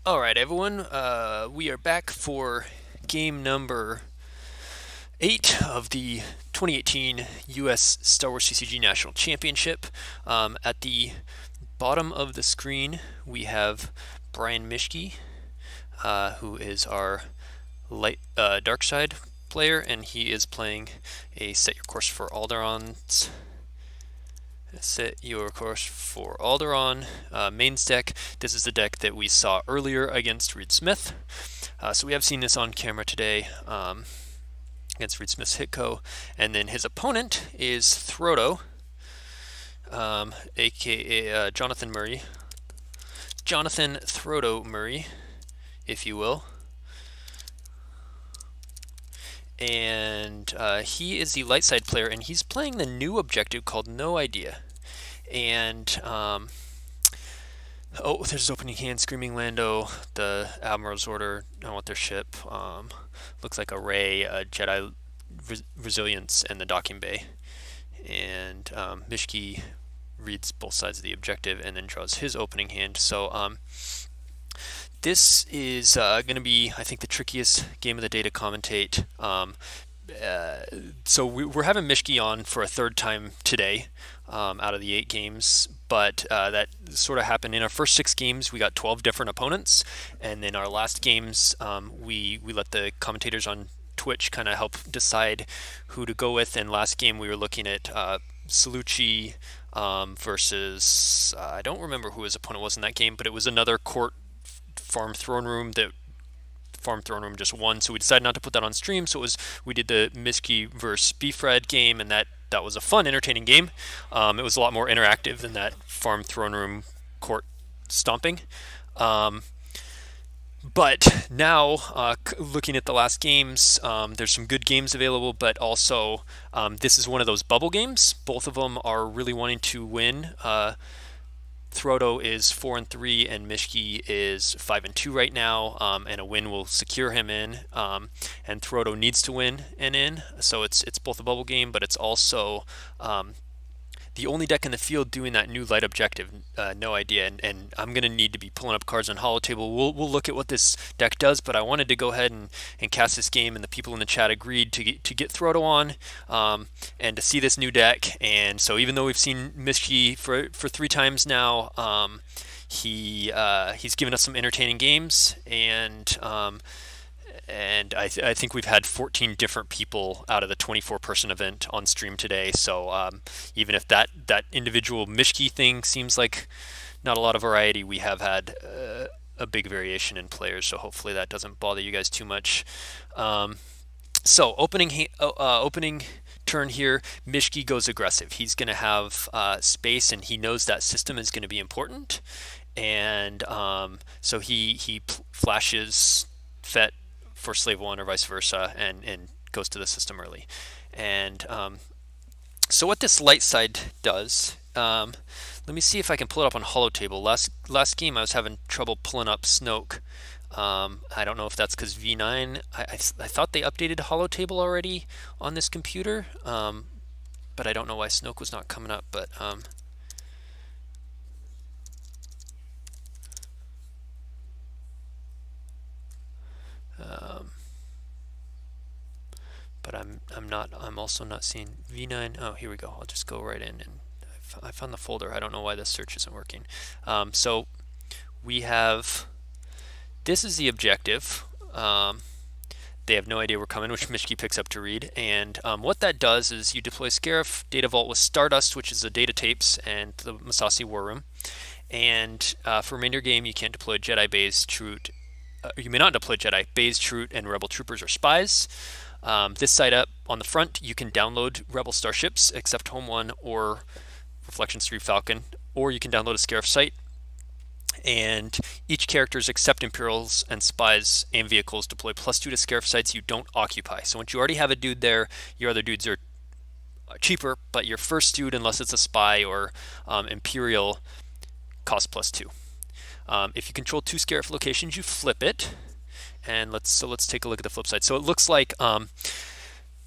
All right, everyone. We are back for game number 8 of the 2018 U.S. Star Wars CCG National Championship. At the bottom of the screen, we have Brian Mischke, who is our dark side player, and he is playing a Set Your Course for Alderaan's Set Your Course for Alderaan mains deck. This is the deck that we saw earlier against Reed Smith. So we have seen this on camera today against Reed Smith's Hitco. And then his opponent is Throdo, aka Jonathan Murray. Jonathan Throdo Murray, if you will. And he is the light side player, and he's playing the new objective called No Idea. And there's opening hand, Screaming Lando, the Admiral's Order. I want their ship. Looks like a Ray, Jedi Resilience, and the Docking Bay. And Mischke reads both sides of the objective and then draws his opening hand. So this is going to be, I think, the trickiest game of the day to commentate. So we're having Mischke on for a third time today out of the 8 games, but that sort of happened in our first 6 games. We got 12 different opponents, and then our last games we let the commentators on Twitch kind of help decide who to go with. And last game we were looking at Salucci versus I don't remember who his opponent was in that game, but it was another court farm throne room that Farm Throne Room just won, so we decided not to put that on stream. So we did the Mischke versus Beefred game, and that was a fun, entertaining game. It was a lot more interactive than that Farm Throne Room court stomping. But now, looking at the last games, there's some good games available, but also this is one of those bubble games. Both of them are really wanting to win. Throdo is 4-3 and Mischke is 5-2 right now, and a win will secure him in. And Throdo needs to win and in, so it's both a bubble game, but it's also the only deck in the field doing that new light objective. No idea, and I'm gonna need to be pulling up cards on Holotable. We'll look at what this deck does, but I wanted to go ahead and cast this game, and the people in the chat agreed to get Throdo on, and to see this new deck. And so even though we've seen Mischke for 3 times now, he's given us some entertaining games, and I think we've had 14 different people out of the 24-person event on stream today. So even if that individual Mischke thing seems like not a lot of variety, we have had a big variation in players. So hopefully that doesn't bother you guys too much. So opening turn here, Mischke goes aggressive. He's going to have space, and he knows that system is going to be important. And so he flashes Fett for Slave 1 or vice versa, and goes to the system early. And so what this light side does, let me see if I can pull it up on Holotable. Last game I was having trouble pulling up Snoke. I don't know if that's because V9, I thought they updated Holotable already on this computer, but I don't know why Snoke was not coming up. But I'm also not seeing V9. Oh, here we go. I'll just go right in, and I found the folder. I don't know why this search isn't working. So we have, this is the objective. They have no idea we're coming, which Mischke picks up to read. And what that does is you deploy Scarif, Data Vault with Stardust, which is the data tapes, and the Masasi War Room. And for remainder game, you can't deploy Jedi Bays, Troot. You may not deploy Jedi Bays, Troot, and Rebel Troopers or Spies. This side up on the front, you can download Rebel starships, except Home 1 or Reflections 3 Falcon, or you can download a Scarif site. And each character's except Imperials and Spies and vehicles deploy +2 to Scarif sites you don't occupy. So once you already have a dude there, your other dudes are cheaper, but your first dude, unless it's a Spy or Imperial, costs +2. If you control 2 Scarif locations, you flip it. And let's take a look at the flip side. So it looks like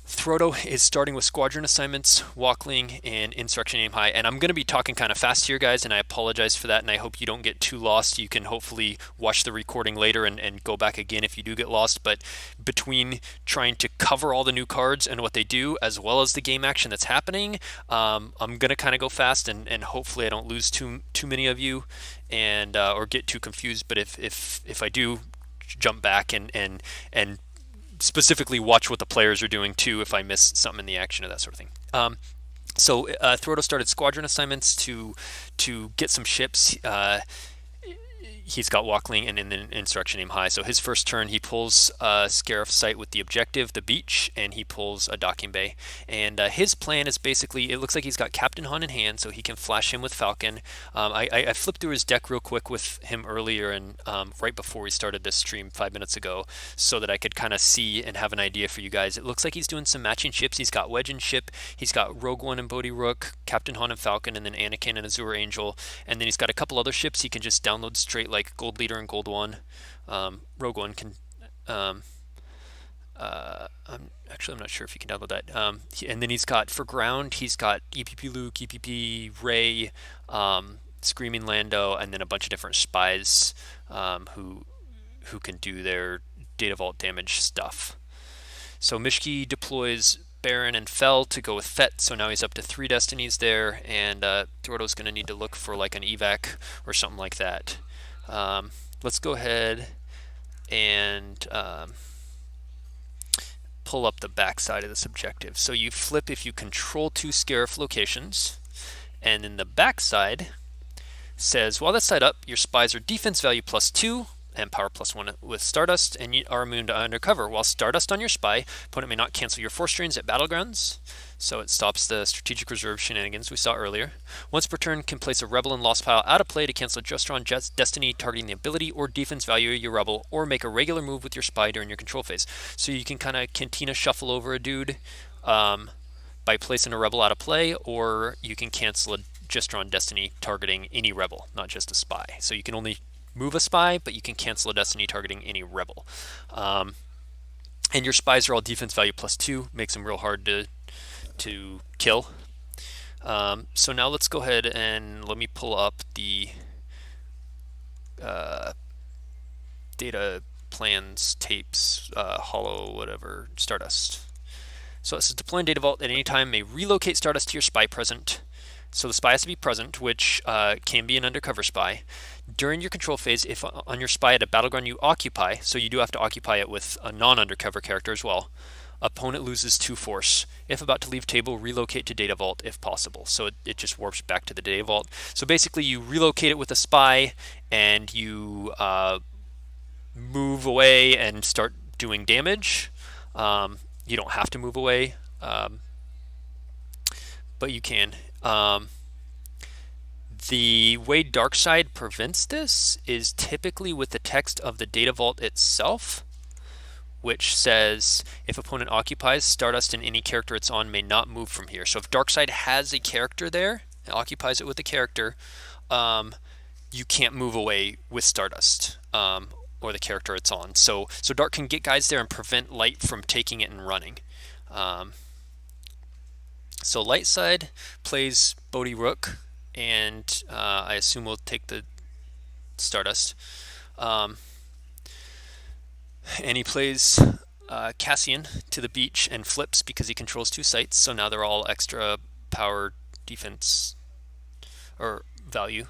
Throtto is starting with squadron assignments, Walkling, and Insurrection Aim High. And I'm going to be talking kind of fast here, guys, and I apologize for that, and I hope you don't get too lost. You can hopefully watch the recording later and go back again if you do get lost. But between trying to cover all the new cards and what they do, as well as the game action that's happening, I'm going to kind of go fast, and hopefully I don't lose too many of you and or get too confused. But if I do, jump back and specifically watch what the players are doing too if I miss something in the action or that sort of thing. So Throtto started squadron assignments to get some ships. He's got Walkling and then Insurrection Aim High. So his first turn, he pulls Scarif Site with the objective, the beach, and he pulls a docking bay. And his plan is basically, it looks like he's got Captain Han in hand, so he can flash him with Falcon. I flipped through his deck real quick with him earlier and right before we started this stream 5 minutes ago, so that I could kind of see and have an idea for you guys. It looks like he's doing some matching ships. He's got Wedge and Ship, he's got Rogue One and Bodhi Rook, Captain Han and Falcon, and then Anakin and Azure Angel. And then he's got a couple other ships he can just download straight, like Gold Leader and Gold One. Rogue One can. I'm not sure if you can download that. And then he's got for ground, he's got EPP Luke, EPP Ray, Screaming Lando, and then a bunch of different spies who can do their Data Vault damage stuff. So Mischke deploys Baron and Fell to go with Fett, so now he's up to 3 destinies there, and Throtto's going to need to look for like an evac or something like that. Let's go ahead and pull up the back side of this objective. So you flip if you control 2 Scarif locations, and then the back side says, while that's side up, your spies are defense value +2 and power +1 with Stardust, and you are immune to undercover. While Stardust on your spy, opponent may not cancel your force drains at battlegrounds, so it stops the strategic reserve shenanigans we saw earlier. Once per turn, can place a rebel and lost pile out of play to cancel a Justron destiny targeting the ability or defense value of your rebel, or make a regular move with your spy during your control phase. So you can kind of cantina shuffle over a dude by placing a rebel out of play, or you can cancel a Justron destiny targeting any rebel, not just a spy. So you can only move a spy, but you can cancel a destiny targeting any rebel. And your spies are all defense value +2, makes them real hard to kill. So now let's go ahead and let me pull up the data plans, tapes, hollow, whatever, Stardust. So it says deploying Data Vault at any time may relocate Stardust to your spy present. So the spy has to be present, which can be an undercover spy. During your control phase, if on your spy at a battleground you occupy, so you do have to occupy it with a non-undercover character as well, opponent loses 2 force. If about to leave table, relocate to Data Vault if possible. So it just warps back to the Data Vault. So basically you relocate it with a spy, and you move away and start doing damage. You don't have to move away, but you can. The way Darkside prevents this is typically with the text of the Data Vault itself, which says if opponent occupies, Stardust and any character it's on may not move from here. So if Darkside has a character there and occupies it with a character, you can't move away with Stardust or the character it's on. So Dark can get guys there and prevent Light from taking it and running. So Light side plays Bodhi Rook, and I assume we'll take the Stardust. And he plays Cassian to the beach and flips because he controls 2 sites, so now they're all extra power defense or value.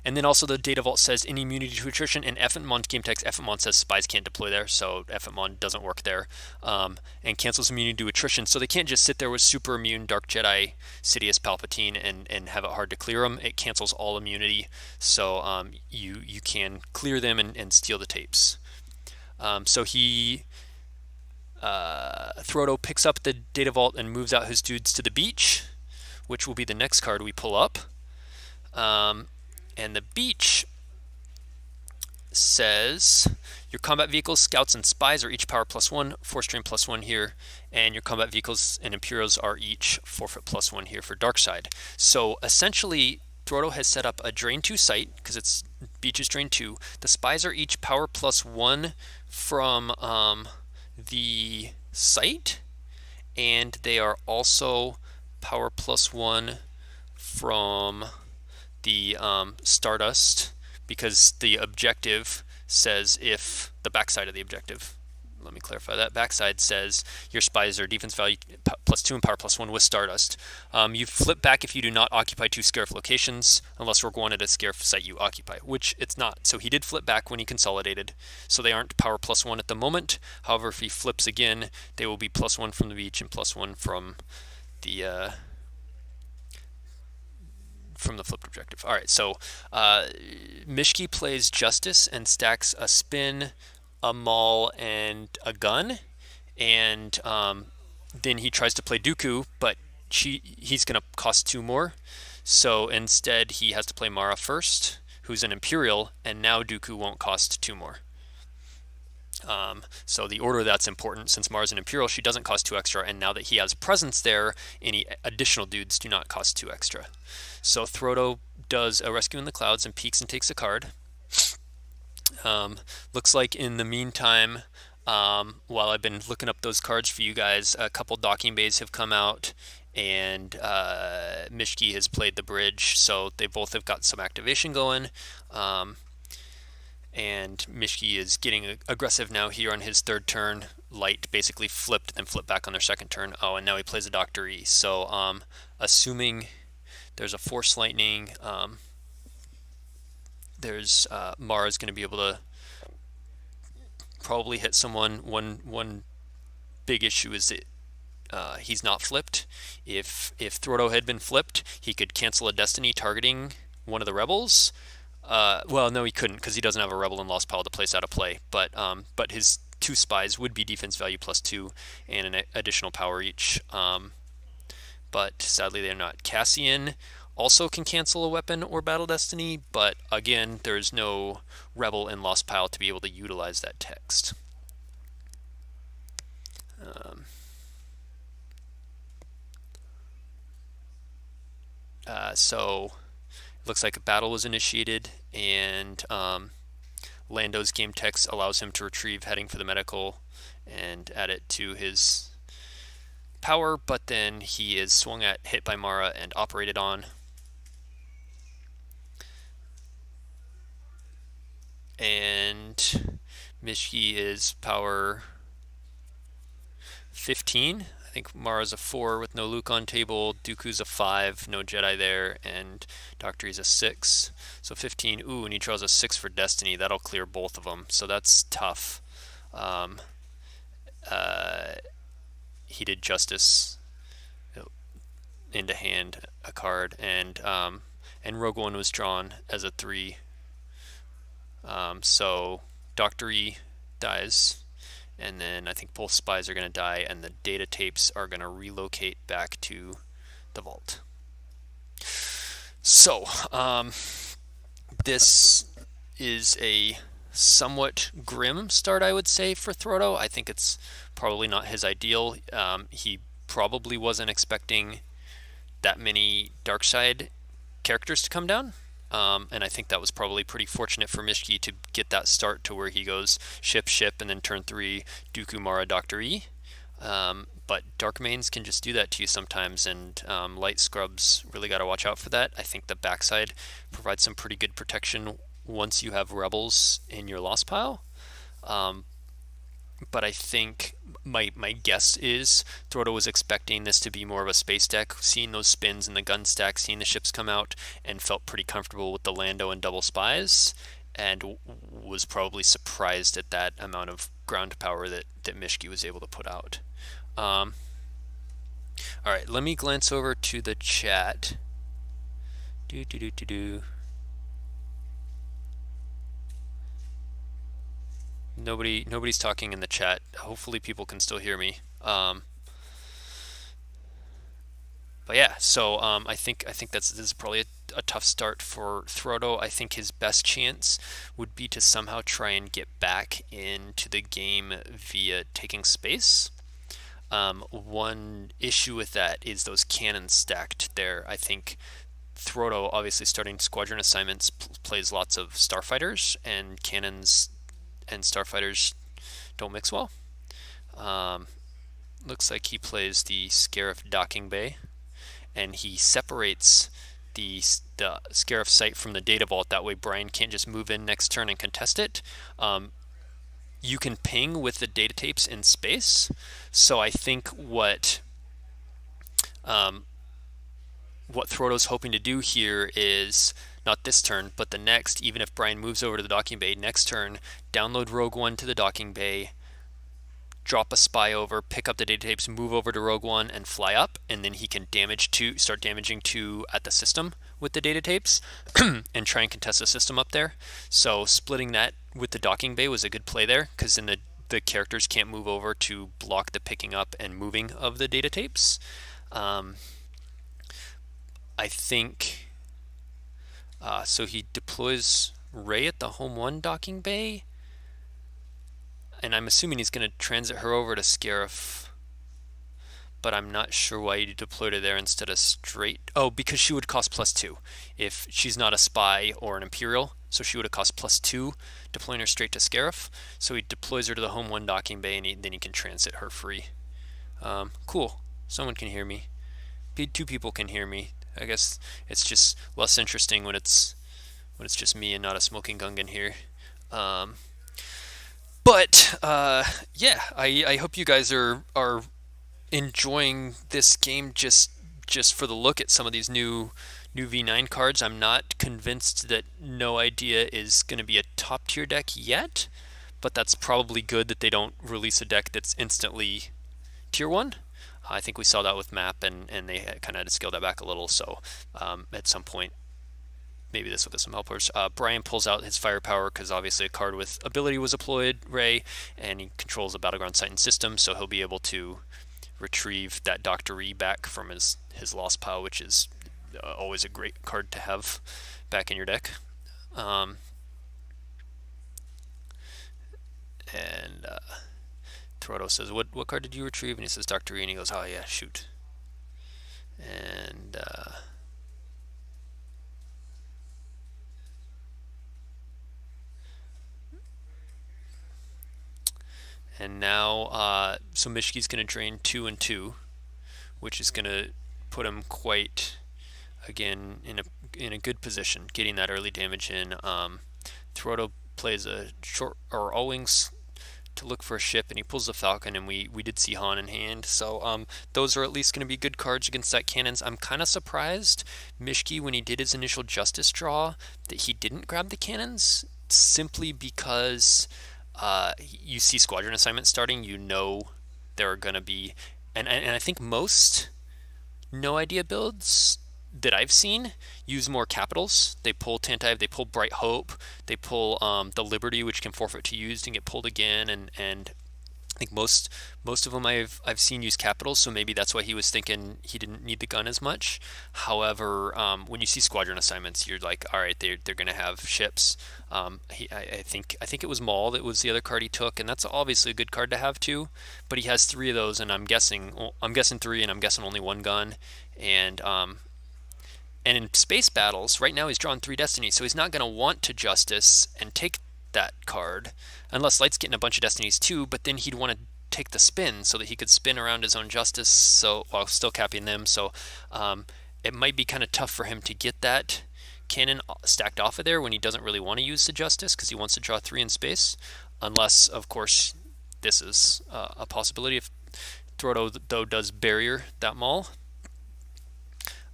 And then also the Data Vault says any immunity to attrition, and FMON game text FMON says spies can't deploy there, so FMON doesn't work there, and cancels immunity to attrition. So they can't just sit there with super immune Dark Jedi Sidious Palpatine and have it hard to clear them. It cancels all immunity, so you can clear them and steal the tapes. So he Throtto picks up the Data Vault and moves out his dudes to the beach, which will be the next card we pull up. And the beach says your combat vehicles, scouts, and spies are each power +1, force drain +1 here, and your combat vehicles and Imperials are each forfeit +1 here for Darkside. So essentially, Throtto has set up a drain 2 site because it's beach is drain 2. The spies are each power +1 from the sight, and they are also power +1 from the Stardust, because the objective says, if the backside of the objective, let me clarify that, backside says your spies are defense value +2 and power +1 with Stardust. You flip back if you do not occupy 2 scarif locations, unless Rogue One at a scarif site you occupy, which it's not. So he did flip back when he consolidated, so they aren't power +1 at the moment. However, if he flips again, they will be +1 from the beach and +1 from the flipped objective. All right, so Mischke plays Justice and stacks a spin, a maul, and a gun, and then he tries to play Dooku, but he's going to cost 2 more. So instead, he has to play Mara first, who's an Imperial, and now Dooku won't cost 2 more. So the order that's important, since Mara's an Imperial, she doesn't cost 2 extra, and now that he has presence there, any additional dudes do not cost 2 extra. So Frodo does a Rescue in the Clouds and peeks and takes a card. Looks like in the meantime, while I've been looking up those cards for you guys, a couple docking bays have come out, and Mischke has played the bridge, so they both have got some activation going. And Mischke is getting aggressive now here on his 3rd turn. Light basically flipped, then flipped back on their 2nd turn. Oh, and now he plays a Dr. E. So assuming there's a Force Lightning, there's Mara's going to be able to probably hit someone. One big issue is that he's not flipped. If Frodo had been flipped, he could cancel a Destiny targeting one of the rebels. Well, no, he couldn't, because he doesn't have a rebel and Lost Pile to place out of play. But his 2 spies would be defense value +2 and an additional power each. But sadly, they're not. Cassian also can cancel a weapon or battle destiny, but again, there's no rebel and Lost Pile to be able to utilize that text. So looks like a battle was initiated, and Lando's game text allows him to retrieve heading for the medical and add it to his power, but then he is swung at, hit by Mara, and operated on. And Mischke is power 15. I think Mara's a 4 with no Luke on table, Dooku's a 5, no Jedi there, and Dr. E's a 6. So 15. Ooh, and he draws a 6 for Destiny. That'll clear both of them, so that's tough. He did Justice into hand a card, and Rogue One was drawn as a 3. So Dr. E dies, and then I think both spies are going to die, and the data tapes are going to relocate back to the vault. So this is a somewhat grim start, I would say, for Frodo. I think it's probably not his ideal. He probably wasn't expecting that many dark side characters to come down. And I think that was probably pretty fortunate for Mischke to get that start to where he goes ship, and then turn 3, Dooku, Mara, Dr. E. But Dark Mains can just do that to you sometimes, and Light Scrubs really got to watch out for that. I think the backside provides some pretty good protection once you have Rebels in your Lost Pile. But I think my guess is Frodo was expecting this to be more of a space deck, seeing those spins in the gun stack, seeing the ships come out, and felt pretty comfortable with the Lando and double spies, and was probably surprised at that amount of ground power that Mischke was able to put out. All right, let me glance over to the chat. Nobody's talking in the chat. Hopefully people can still hear me. But yeah, so I think this is probably a tough start for Frodo. I think his best chance would be to somehow try and get back into the game via taking space. One issue with that is those cannons stacked there. I think Frodo, obviously starting squadron assignments, plays lots of starfighters, and cannons and starfighters don't mix well. looks like he plays the Scarif Docking Bay, and he separates the Scarif site from the data vault. That way Brian can't just move in next turn and contest it. You can ping with the data tapes in space, so I think what Throdo's hoping to do here is not this turn, but the next, even if Brian moves over to the docking bay next turn, download Rogue One to the docking bay, drop a spy over, pick up the data tapes, move over to Rogue One, and fly up, and then he can start damaging two at the system with the data tapes, and try and contest the system up there. So splitting that with the docking bay was a good play there, because then the characters can't move over to block the picking up and moving of the data tapes. I think so. He deploys Rey at the home one docking bay, and I'm assuming he's going to transit her over to Scarif, but I'm not sure why he deployed her there instead of straight. Oh, because she would cost +2 if she's not a spy or an Imperial, so she would have cost +2 deploying her straight to Scarif. So he deploys her to the home one docking bay, and then he can transit her free. Cool. Someone can hear me. Two people can hear me. I guess it's just less interesting when it's just me and not a smoking Gungan here. But yeah, I hope you guys are enjoying this game just for the look at some of these new V9 cards. I'm not convinced that No Idea is going to be a top tier deck yet, but that's probably good that they don't release a deck that's instantly tier 1. I think we saw that with Map, and they kind of had to scale that back a little. So at some point, maybe this will get some helpers. Brian pulls out his firepower because obviously a card with ability was deployed, Rey, and he controls the Battleground Titan system, so he'll be able to retrieve that Dr. E back from his lost pile, which is always a great card to have back in your deck. And Frodo says, what card did you retrieve? And he says Dr. E, and he goes, oh yeah, shoot. And now, so Mischke's going to drain 2 and 2, which is going to put him quite, again, in a good position, getting that early damage in. Frodo plays a short or all wings to look for a ship, and he pulls the Falcon, and we did see Han in hand. So those are at least going to be good cards against that cannons. I'm kind of surprised Mischke, when he did his initial Justice draw, that he didn't grab the cannons, simply because you see Squadron Assignment starting, you know there are going to be, and I think most No Idea builds that I've seen use more capitals. They pull Tantive, they pull Bright Hope, they pull the Liberty, which can forfeit to use and get pulled again, and I think most of them I've seen use capitals, so maybe that's why he was thinking he didn't need the gun as much. However, when you see Squadron Assignments, you're like, all right, they're going to have ships. I think it was Maul that was the other card he took, and that's obviously a good card to have too. But he has 3 of those, and I'm guessing 3, and I'm guessing only 1 gun, and in space battles right now he's drawn 3 destinies, so he's not going to want to Justice and take that card unless Light's getting a bunch of destinies too, but then he'd want to take the spin so that he could spin around his own Justice, so while still capping them. So it might be kind of tough for him to get that cannon stacked off of there when he doesn't really want to use the Justice because he wants to draw 3 in space, unless of course this is a possibility if Frodo though does barrier that Maul.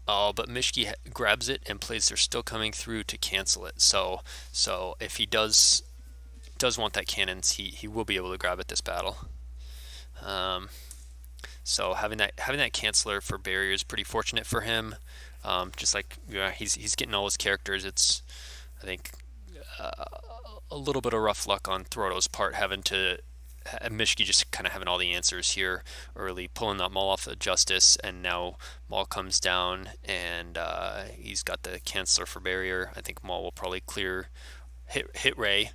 But Mischke grabs it, and plays They're Still Coming Through to cancel it. So if he does want that cannons, he will be able to grab it this battle. So having that canceller for barrier is pretty fortunate for him. Just like he's getting all his characters. It's, I think, a little bit of rough luck on Frodo's part, having to Mischke just kind of having all the answers here early, pulling that Maul off the Justice, and now Maul comes down, and he's got the canceller for barrier. I think Maul will probably hit Rey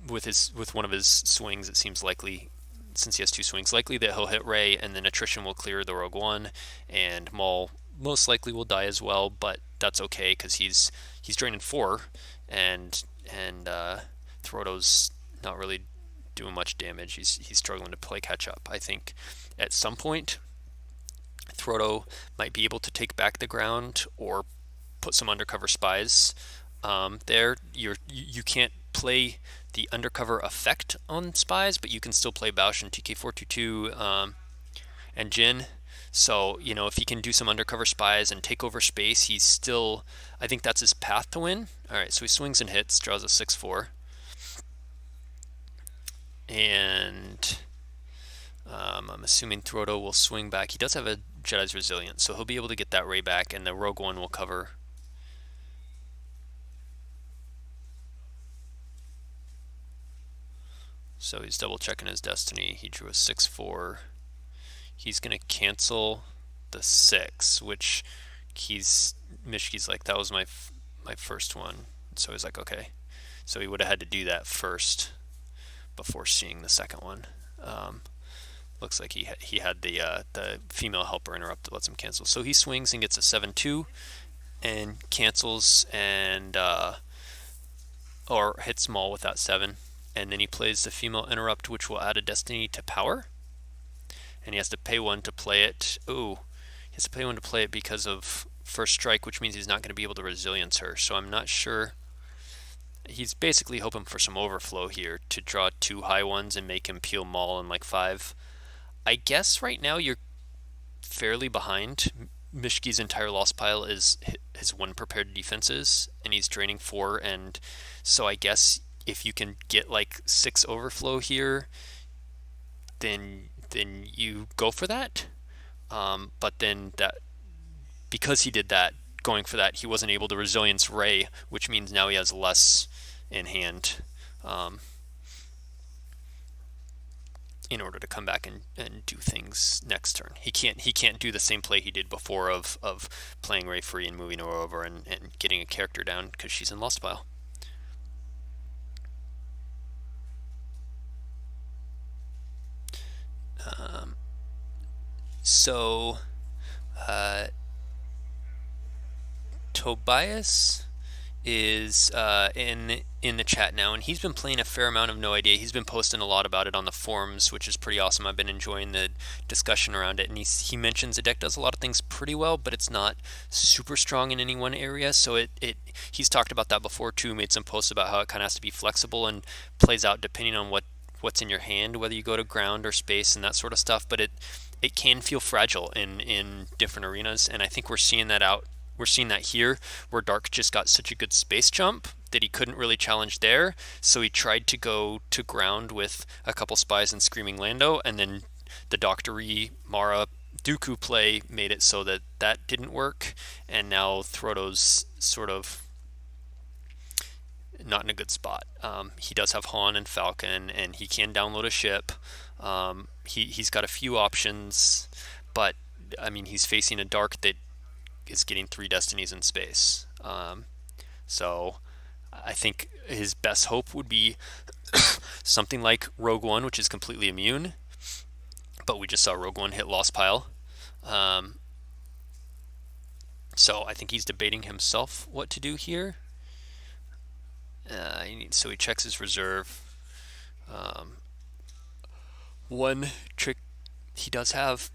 with one of his swings. It seems likely, since he has 2 swings, likely that he'll hit Rey, and then attrition will clear the Rogue One, and Maul most likely will die as well. But that's okay because he's draining 4, and Frodo's not really doing much damage. He's struggling to play catch up. I think at some point Throdo might be able to take back the ground or put some undercover spies there. You can't play the undercover effect on spies, but you can still play Bausch and TK422 and Jin. So, if he can do some undercover spies and take over space, he's still, I think that's his path to win. All right, so he swings and hits, draws a 6-4. And I'm assuming Throdo will swing back. He does have a Jedi's Resilience, so he'll be able to get that Ray back, and the Rogue One will cover. So he's double checking his destiny. He drew a 6-4. He's going to cancel the 6, which Mischke's like, that was my first one. So he's like, okay. So he would have had to do that first before seeing the second one. Looks like he had the female helper interrupt that lets him cancel. So he swings and gets a 7-2 and cancels and or hits Maul with that 7. And then he plays the female interrupt, which will add a destiny to power. And he has to pay 1 to play it. Ooh, he has to pay 1 to play it because of first strike, which means he's not going to be able to resilience her. So I'm not sure. He's basically hoping for some overflow here to draw 2 high ones and make him peel Maul in like 5. I guess right now you're fairly behind. Mischke's entire loss pile is his 1 prepared defenses, and he's draining 4. And so I guess if you can get like 6 overflow here, then you go for that. But then that, because he did that, going for that, he wasn't able to resilience Ray, which means now he has less in hand in order to come back and do things next turn. He can't do the same play he did before of playing Ray free and moving her over and getting a character down because she's in lost pile. So Tobias is in the chat now, and he's been playing a fair amount of No Idea. He's been posting a lot about it on the forums, which is pretty awesome. I've been enjoying the discussion around it, and he mentions the deck does a lot of things pretty well, but it's not super strong in any one area. So he's talked about that before too. Made some posts about how it kind of has to be flexible and plays out depending on what's in your hand, whether you go to ground or space and that sort of stuff. But it can feel fragile in different arenas, and I think we're seeing that out. We're seeing that here, where Dark just got such a good space jump that he couldn't really challenge there, so he tried to go to ground with a couple spies and Screaming Lando, and then the Doctor-y Mara Dooku play made it so that didn't work, and now Throdo's sort of not in a good spot. He does have Han and Falcon, and he can download a ship. He's got a few options, but I mean, he's facing a Dark that is getting 3 destinies in space. So I think his best hope would be something like Rogue One, which is completely immune, but we just saw Rogue One hit lost pile. So I think he's debating himself what to do here. So he checks his reserve. One trick he does have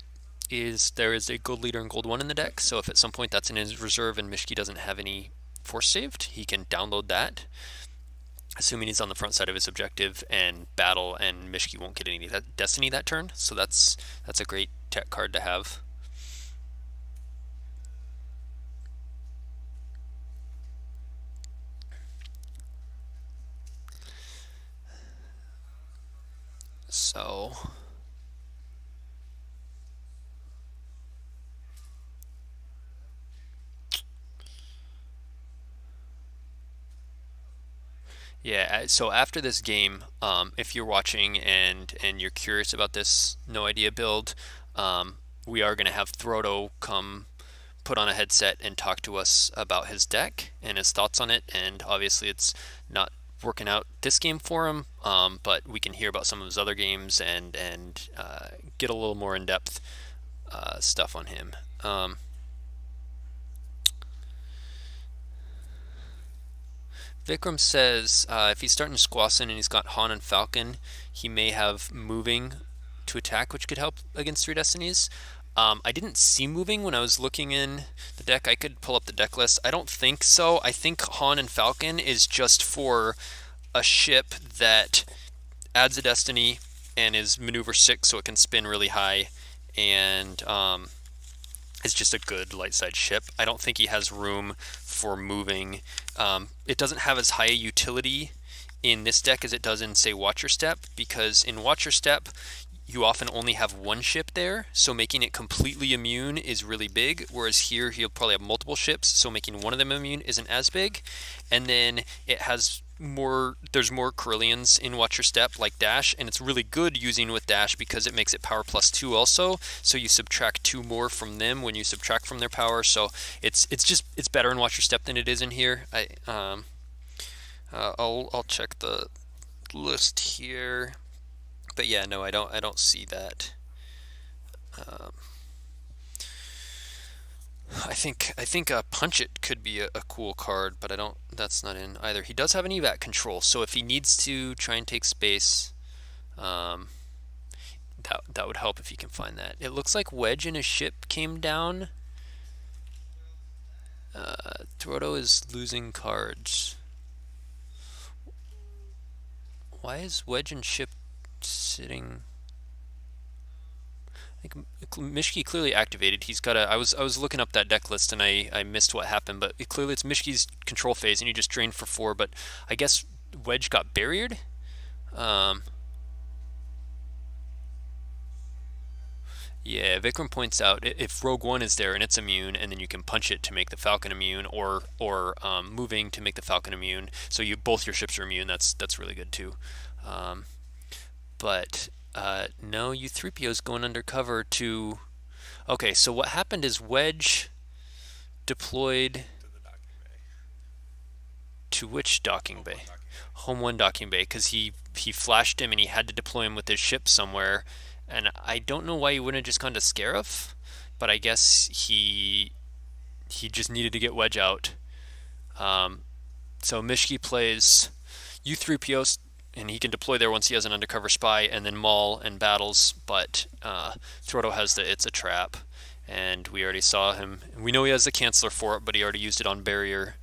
is there is a gold leader and gold 1 in the deck, so if at some point that's in his reserve and Mischke doesn't have any force saved, he can download that, assuming he's on the front side of his objective and battle, and Mischke won't get any destiny that turn. So that's a great tech card to have. So yeah, so after this game, if you're watching and you're curious about this No Idea build, we are going to have Throdo come put on a headset and talk to us about his deck and his thoughts on it. And obviously it's not working out this game for him, but we can hear about some of his other games and get a little more in-depth stuff on him. Vikram says if he's starting Squawson and he's got Han and Falcon, he may have moving to attack, which could help against Three Destinies. I didn't see moving when I was looking in the deck. I could pull up the deck list. I don't think so. I think Han and Falcon is just for a ship that adds a destiny and is maneuver 6 so it can spin really high, and it's just a good light side ship. I don't think he has room for moving. It doesn't have as high a utility in this deck as it does in, say, Watcher Step, because in Watcher Step you often only have one ship there, so making it completely immune is really big, whereas here he'll probably have multiple ships, so making one of them immune isn't as big. And then it has there's more Corellians in Watcher Step, like Dash, and it's really good using with Dash because it makes it power +2 also, so you subtract 2 more from them when you subtract from their power, so it's better in Watcher Step than it is in here. I'll check the list here. But yeah, no, I don't see that. I think Punch It could be a cool card, but I don't. That's not in either. He does have an evac control, so if he needs to try and take space, that would help if he can find that. It looks like Wedge and his ship came down. Torodo is losing cards. Why is Wedge and ship sitting? I think Mischke clearly activated. He's got a. I was looking up that deck list and I missed what happened, but clearly it's Mischke's control phase and he just drained for 4. But I guess Wedge got barriered. Yeah, Vikram points out if Rogue One is there and it's immune, and then you can punch it to make the Falcon immune, or moving to make the Falcon immune. So both your ships are immune. That's really good too. But no, U3PO is going undercover to. Okay, so what happened is Wedge deployed to which docking bay? Home 1 docking bay, because he flashed him and he had to deploy him with his ship somewhere. And I don't know why he wouldn't have just gone to Scarif, but I guess he just needed to get Wedge out. So Mischke plays U3PO, and he can deploy there once he has an undercover spy, and then Maul and battles, but Throtto has it's a trap, and we already saw him. We know he has the Canceller for it, but he already used it on Barrier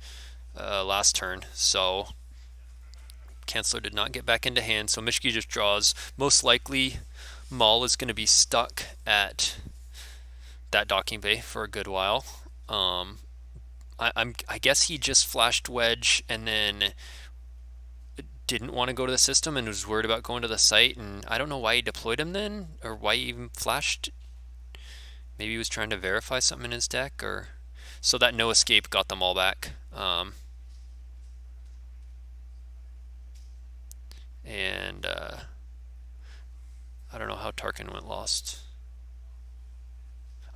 last turn, so Canceller did not get back into hand, so Mischke just draws. Most likely Maul is going to be stuck at that docking bay for a good while. I guess he just flashed Wedge and then didn't want to go to the system and was worried about going to the site, and I don't know why he deployed him then, or why he even flashed. Maybe he was trying to verify something in his deck, or so that no escape got them all back. And I don't know how Tarkin went lost.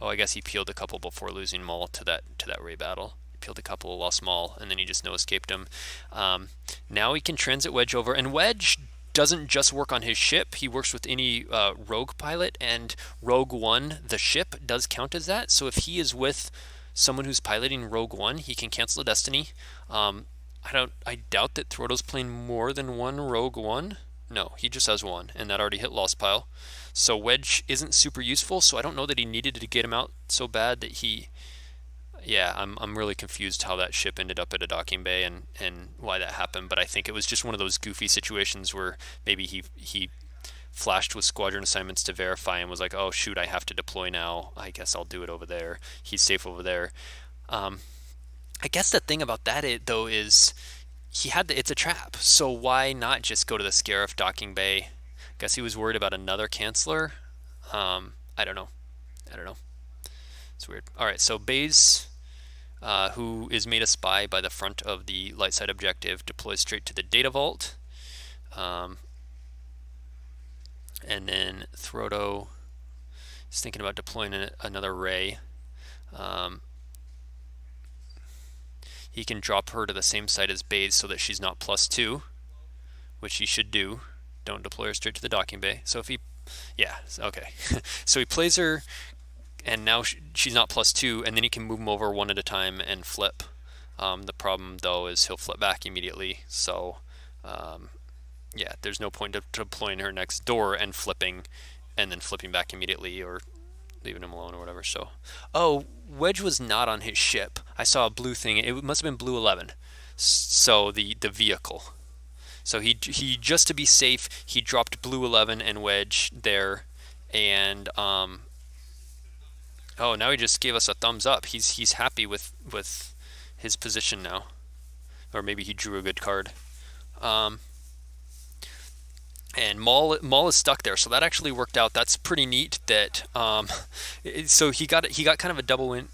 Oh, I guess he peeled a couple before losing Maul to that Ray battle. He peeled a couple, lost Maul, and then he just no escaped him. Now he can transit Wedge over, and Wedge doesn't just work on his ship. He works with any rogue pilot, and Rogue One, the ship, does count as that. So if he is with someone who's piloting Rogue One, he can cancel a destiny. I doubt that Throtto's playing more than one Rogue One. No, he just has one, and that already hit Lost Pile. So Wedge isn't super useful, so I don't know that he needed to get him out so bad that he. Yeah, I'm really confused how that ship ended up at a docking bay and why that happened, but I think it was just one of those goofy situations where maybe he flashed with squadron assignments to verify and was like, oh shoot, I have to deploy now. I guess I'll do it over there. He's safe over there. I guess the thing about that though is it's a trap, so why not just go to the Scarif docking bay? Guess he was worried about another Canceller. I don't know. It's weird. Alright, so Baze, who is made a spy by the front of the light side objective, deploys straight to the data vault. And then Throtto is thinking about deploying another Ray. He can drop her to the same side as Baze so that she's not +2, which he should do. Don't deploy her straight to the docking bay. So if he, yeah, okay. So he plays her, and now she's not +2, and then he can move them over one at a time and flip. The problem though is he'll flip back immediately. So um, yeah, there's no point of deploying her next door and flipping, and then flipping back immediately or leaving him alone or whatever. So, oh, Wedge was not on his ship. I saw a blue thing. It must have been blue 11. So the vehicle. So he just to be safe, he dropped blue 11 and Wedge there, and oh, now he just gave us a thumbs up. He's happy with his position now, or maybe he drew a good card. Um, and Maul is stuck there, so that actually worked out. That's pretty neat. That so he got kind of a double win.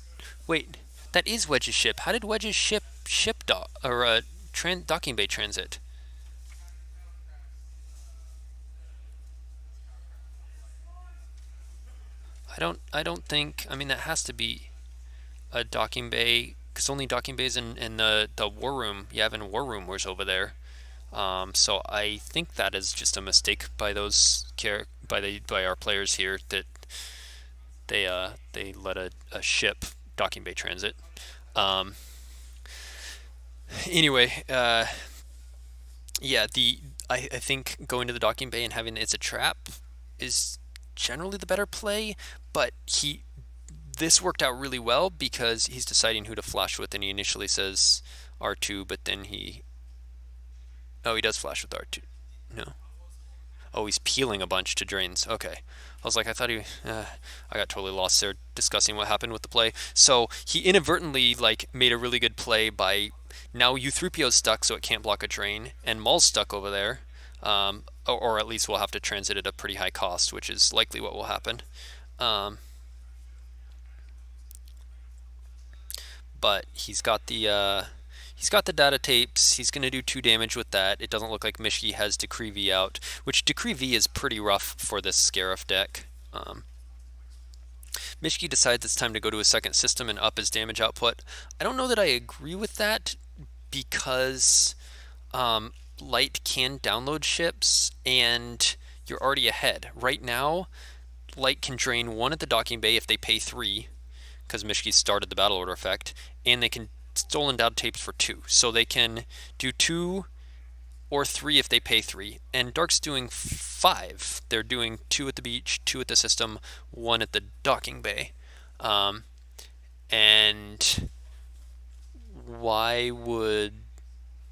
Wait, that is Wedge's ship. How did Wedge's ship dock or docking bay transit? I don't think. I mean, that has to be a docking bay because only docking bays in the war room. You have in war room was over there. So I think that is just a mistake by by our players here that they let a ship docking bay transit. Um, anyway, yeah, I think going to the docking bay and having it's a trap is generally the better play, but this worked out really well because he's deciding who to flash with, and he initially says R2, but then he does flash with R2. No. Oh, he's peeling a bunch to drains. Okay. I was like, I thought I got totally lost there discussing what happened with the play. So he inadvertently made a really good play by now U3PO's stuck, so it can't block a drain, and Maul's stuck over there. Or at least we'll have to transit at a pretty high cost, which is likely what will happen. Um, but he's got the data tapes. He's going to do 2 damage with that. It doesn't look like Mischke has Decree V out, which Decree V is pretty rough for this SCARF deck. Mischke decides it's time to go to his second system and up his damage output. I don't know that I agree with that because Light can download ships and you're already ahead. Right now, Light can drain 1 at the docking bay if they pay 3, because Mischke started the battle order effect, and they can stolen data tapes for 2. So they can do 2 or 3 if they pay 3. And Dark's doing 5. They're doing 2 at the beach, 2 at the system, 1 at the docking bay. And why would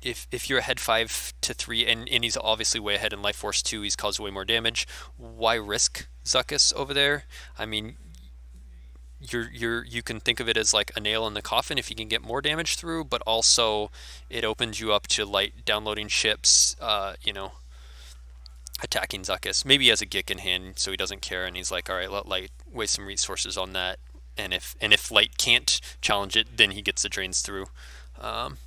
if you're ahead 5 to 3 and he's obviously way ahead in Life Force 2, he's caused way more damage, why risk Zuckuss over there? I mean, you can think of it as like a nail in the coffin if you can get more damage through, but also it opens you up to Light downloading ships, attacking Zuckuss. Maybe he has a Gick in hand, so he doesn't care, and he's like, all right, let Light waste some resources on that. And if Light can't challenge it, then he gets the drains through. Um,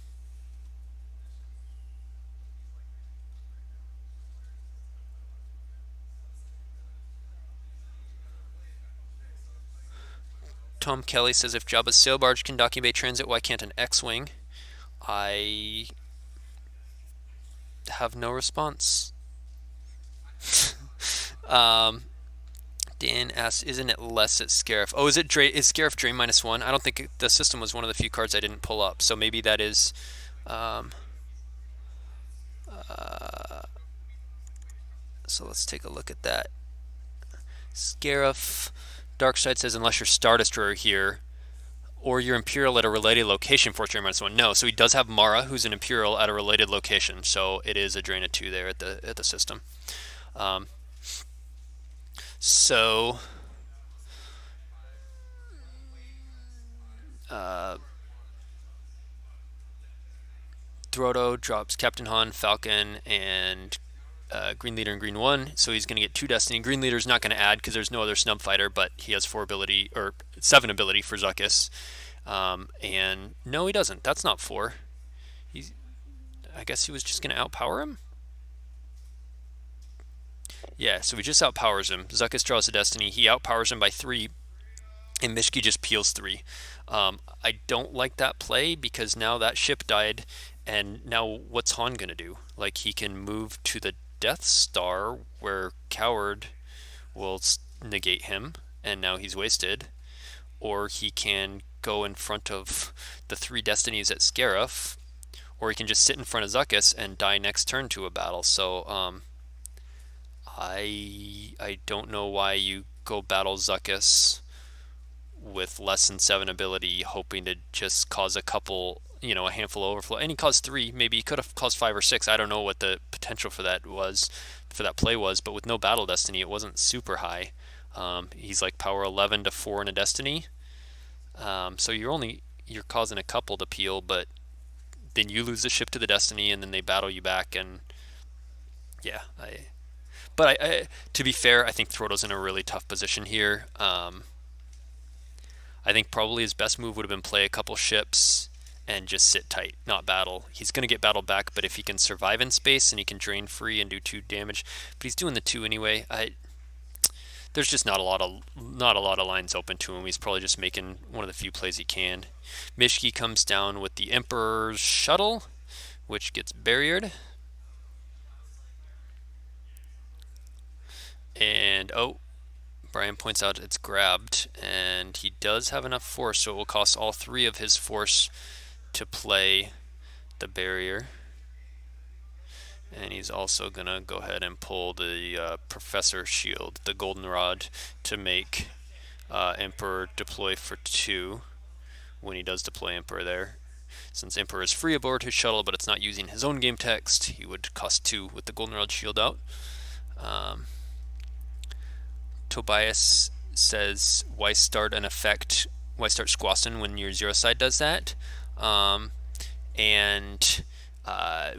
Tom Kelly says if Jabba's sail barge can docking bay transit, why can't an X-wing? I have no response. um, Dan asks, isn't it less at Scarif? Oh, is Scarif drain -1? I don't think the system was one of the few cards I didn't pull up, so maybe that is. Um, uh, so let's take a look at that. Scarif. Darkside says unless you're Star Destroyer here, or you're Imperial at a related location for drain -1. No, so he does have Mara, who's an Imperial at a related location, so it is a drain of 2 there at the system. Um, so uh, Throdo drops Captain Han, Falcon, and Green Leader and Green 1, so he's going to get 2 Destiny. Green Leader's not going to add because there's no other snub fighter, but he has 4 ability, or 7 ability for Zuckuss. And no, he doesn't. That's not 4. I guess he was just going to outpower him? Yeah, so he just outpowers him. Zuckuss draws a Destiny. He outpowers him by 3, and Mischke just peels 3. I don't like that play because now that ship died, and now what's Han going to do? Like, he can move to the Death Star where Coward will negate him, and now he's wasted. Or he can go in front of the 3 destinies at Scarif, or he can just sit in front of Zuckuss and die next turn to a battle. So I don't know why you go battle Zuckuss with less than 7 ability, hoping to just cause a couple, a handful of overflow. And he caused 3, maybe he could have caused 5 or 6. I don't know what the potential for that play was, but with no battle destiny, it wasn't super high. He's like power 11 to 4 in a destiny. So you're causing a couple to peel, but then you lose the ship to the destiny, and then they battle you back, and yeah, to be fair, I think Throdo's in a really tough position here. I think probably his best move would have been play a couple ships and just sit tight, not battle. He's going to get battled back, but if he can survive in space and he can drain free and do 2 damage, but he's doing the 2 anyway. There's just not a lot of lines open to him. He's probably just making one of the few plays he can. Mischke comes down with the Emperor's shuttle, which gets barriered. And Brian points out it's grabbed, and he does have enough force, so it will cost all 3 of his force to play the barrier. And he's also going to go ahead and pull the Professor Shield, the Goldenrod, to make Emperor deploy for 2 when he does deploy Emperor there. Since Emperor is free aboard his shuttle, but it's not using his own game text, he would cost 2 with the Goldenrod Shield out. Tobias says, why start Squaston when your zero side does that? And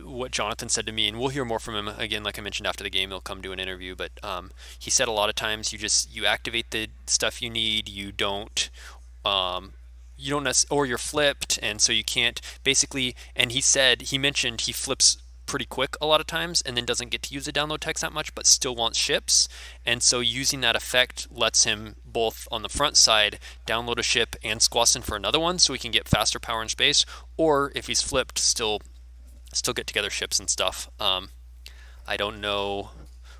what Jonathan said to me, and we'll hear more from him again, like I mentioned after the game, he'll come do an interview, but he said a lot of times you activate the stuff you need, you don't or you're flipped, and so you can't basically, and he mentioned he flips pretty quick a lot of times and then doesn't get to use the download text that much, but still wants ships, and so using that effect lets him both on the front side download a ship and Squaston for another one, so he can get faster power and space, or if he's flipped, still get together ships and stuff. I don't know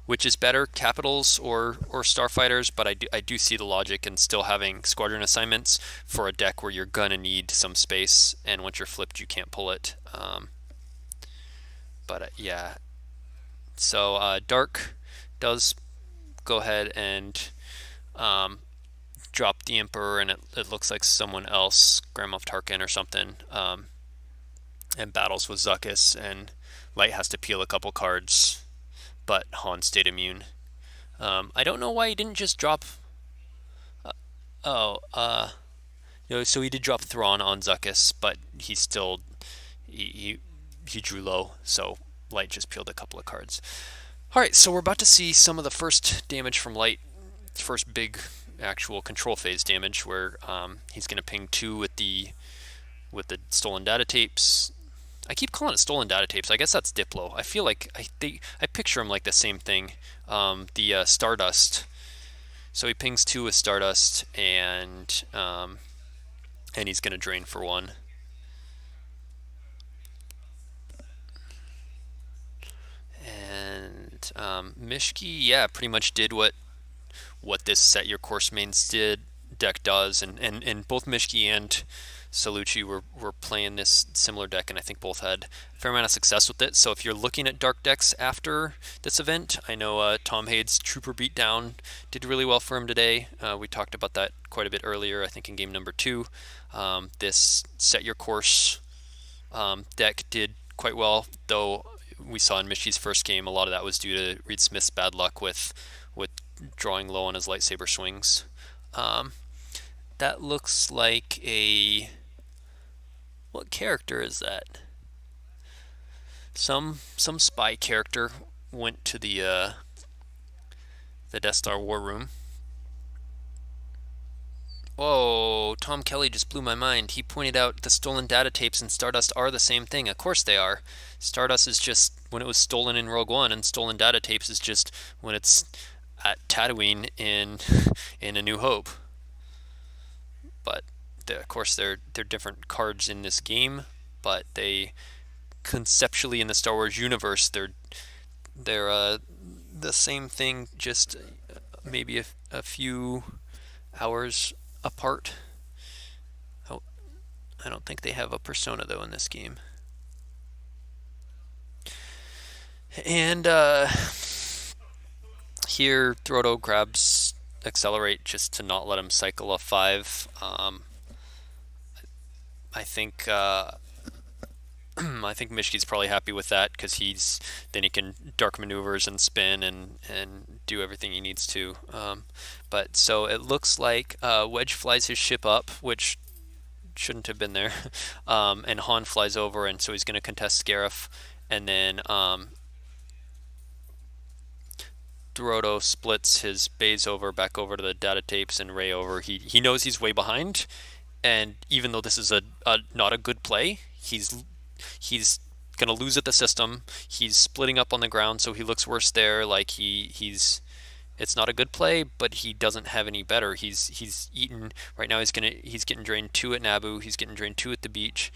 which is better, Capitals or Starfighters, but I do see the logic in still having squadron assignments for a deck where you're gonna need some space, and once you're flipped you can't pull it. Yeah, so Dark does go ahead and drop the Emperor, and it looks like someone else, Grand Moff Tarkin or something, and battles with Zuckuss, and Light has to peel a couple cards, but Han stayed immune. I don't know why he didn't just drop... so he did drop Thrawn on Zuckuss, but he still... He drew low, so Light just peeled a couple of cards. Alright, so we're about to see some of the first damage from Light, first big actual control phase damage, where he's going to ping 2 with the stolen data tapes. I keep calling it stolen data tapes. I guess that's Diplo. I feel like I picture them like the same thing. The Stardust. So he pings 2 with Stardust, and he's going to drain for 1. And Mischke, yeah, pretty much did what this Set Your Course mains deck does, and both Mischke and Salucci were playing this similar deck, and I think both had a fair amount of success with it. So if you're looking at dark decks after this event, I know Tom Hade's Trooper Beatdown did really well for him today. We talked about that quite a bit earlier, I think in game number 2. This Set Your Course deck did quite well, though we saw in Mischke's first game a lot of that was due to Reed Smith's bad luck with drawing low on his lightsaber swings. That looks like a... What character is that? Some spy character went to the Death Star War Room. Whoa, Tom Kelly just blew my mind. He pointed out the stolen data tapes and Stardust are the same thing. Of course they are. Stardust is just when it was stolen in Rogue One, and stolen data tapes is just when it's at Tatooine in A New Hope. But of course they're different cards in this game, but they conceptually in the Star Wars universe they're the same thing, just maybe a few hours apart. I don't think they have a persona though in this game. And here Throdo grabs Accelerate just to not let him cycle a 5. I think I think Mischke's probably happy with that because then he can dark maneuvers and spin and do everything he needs to. But so it looks like Wedge flies his ship up, which shouldn't have been there, and Han flies over, and so he's going to contest Scarif, and then Throdo splits his base over back over to the data tapes and Rey over. He knows he's way behind, and even though this is a not a good play, he's gonna lose at the system. He's splitting up on the ground, so he looks worse there. Like he's it's not a good play, but he doesn't have any better. He's eaten right now. He's getting drained 2 at Naboo. He's getting drained 2 at the beach.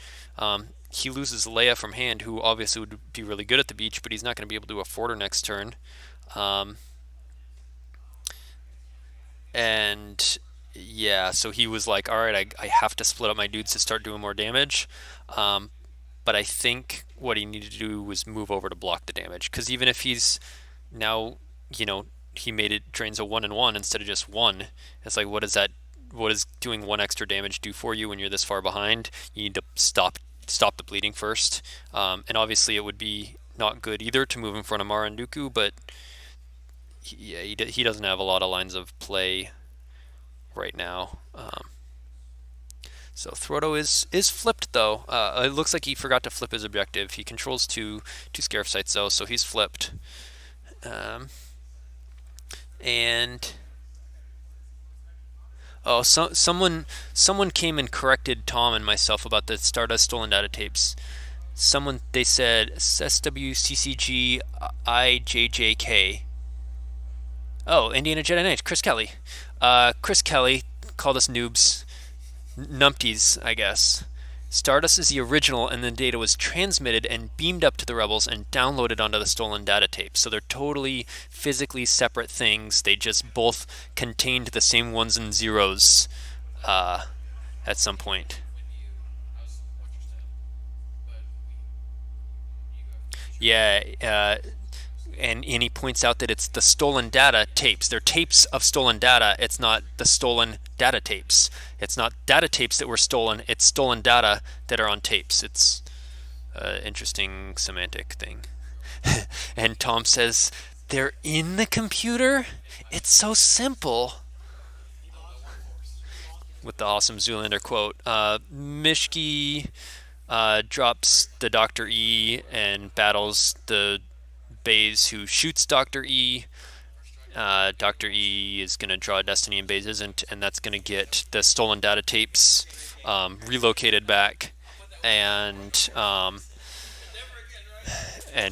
He loses Leia from hand, who obviously would be really good at the beach, but he's not going to be able to afford her next turn. And yeah, so he was like, all right, I have to split up my dudes to start doing more damage. But I think what he needed to do was move over to block the damage, because even if he's now, he made it drains a 1 and 1 instead of just 1. It's like, what is doing 1 extra damage do for you when you're this far behind? You need to stop the bleeding first. And obviously it would be not good either to move in front of Mara and Dooku, but he doesn't have a lot of lines of play right now. So Throdo is flipped though. It looks like he forgot to flip his objective. He controls two Scarif sites though, so he's flipped. And someone came and corrected Tom and myself about the Stardust stolen data tapes. They said SWCCG IJJK. Oh, Indiana Jedi Knight, Chris Kelly. Chris Kelly called us noobs. Numpties, I guess. Stardust is the original, and the data was transmitted and beamed up to the rebels and downloaded onto the stolen data tape. So they're totally physically separate things. They just both contained the same ones and zeros at some point. Yeah, and he points out that it's the stolen data tapes. They're tapes of stolen data. It's not the stolen data tapes. It's not data tapes that were stolen. It's stolen data that are on tapes. It's an interesting semantic thing. And Tom says, they're in the computer? It's so simple. With the awesome Zoolander quote. Mischke drops the Dr. E and battles the Baze, who shoots Dr. E. Dr. E is going to draw Destiny and Baze isn't, and that's going to get the stolen data tapes relocated back and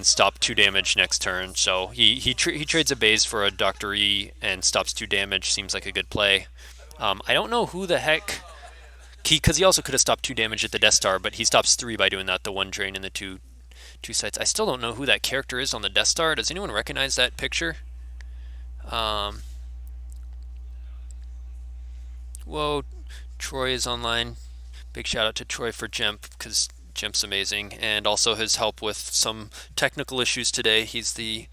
stop 2 damage next turn. So he trades a Baze for a Dr. E and stops 2 damage. Seems like a good play. I don't know who the heck, because he also could have stopped 2 damage at the Death Star, but he stops 3 by doing that, the 1 drain and the 2 sites. I still don't know who that character is on the Death Star. Does anyone recognize that picture? Whoa, Troy is online. Big shout out to Troy for Jemp, because Jemp's amazing, and also his help with some technical issues today. He's the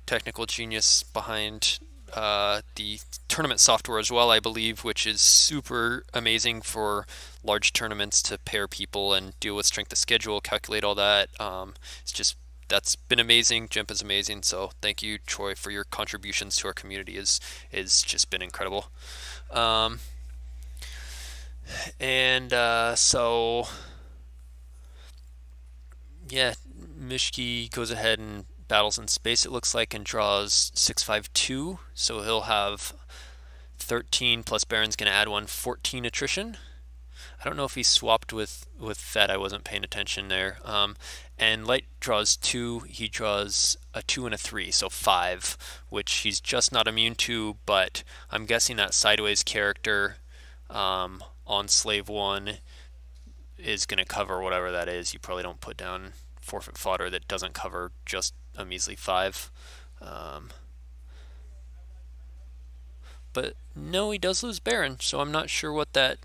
technical genius behind the tournament software as well, I believe, which is super amazing for large tournaments to pair people and deal with strength of schedule, calculate all that. That's been amazing. Jemp is amazing. So thank you, Troy, for your contributions to our community. Is just been incredible. So yeah, Mischke goes ahead and battles in space, it looks like, and draws 652. So he'll have 13 plus Baron's going to add 14 attrition. I don't know if he swapped with Fed. I wasn't paying attention there. And Light draws 2. He draws a 2 and a 3, so 5, which he's just not immune to, but I'm guessing that Sideways character on Slave 1 is going to cover whatever that is. You probably don't put down forfeit fodder that doesn't cover just a measly 5. But no, he does lose Baron, so I'm not sure what that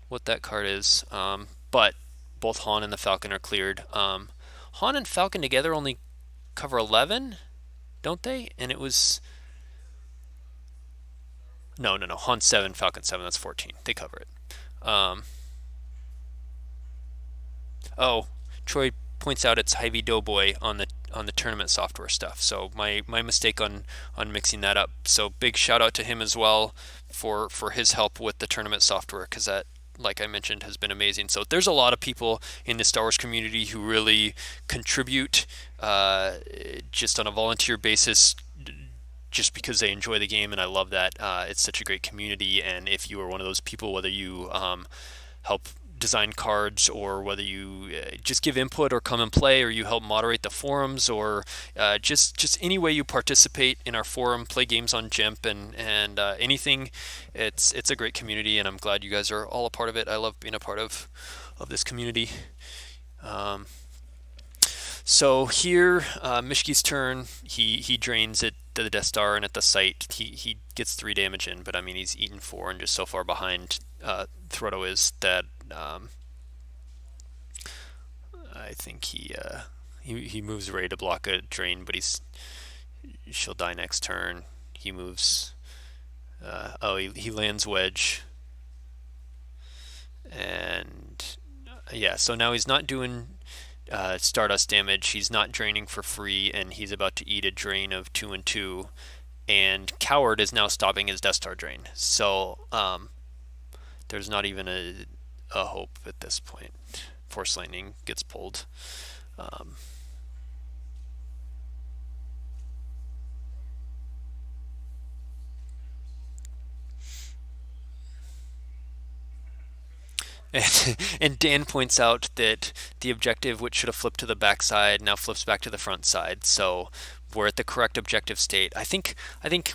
what that card is. But both Han and the Falcon are cleared. Han and Falcon together only cover 11, don't they? And it was no. Han 7, Falcon 7. That's 14. They cover it. Oh, Troy points out it's Hy-Vee Doughboy on the tournament software stuff. So my mistake on mixing that up. So big shout out to him as well for his help with the tournament software, because that, like I mentioned, has been amazing. So there's a lot of people in the Star Wars community who really contribute just on a volunteer basis, just because they enjoy the game, and I love that. It's such a great community, and if you are one of those people, whether you help design cards, or whether you just give input or come and play, or you help moderate the forums, or just any way you participate in our forum, play games on GIMP, and anything, it's a great community, and I'm glad you guys are all a part of it. I love being a part of this community. Um, so here, Mischke's turn. He drains it to the Death Star, and at the site he gets 3 damage in, but I mean he's eaten 4 and just so far behind Throtto is that I think he moves Ray to block a drain, but she'll die next turn. He moves. He lands Wedge, and yeah. So now he's not doing Stardust damage. He's not draining for free, and he's about to eat a drain of 2 and 2. And Coward is now stopping his Death Star drain. So there's not even a hope at this point. Force Lightning gets pulled. Um, and Dan points out that the objective, which should have flipped to the backside, now flips back to the front side. So we're at the correct objective state. I think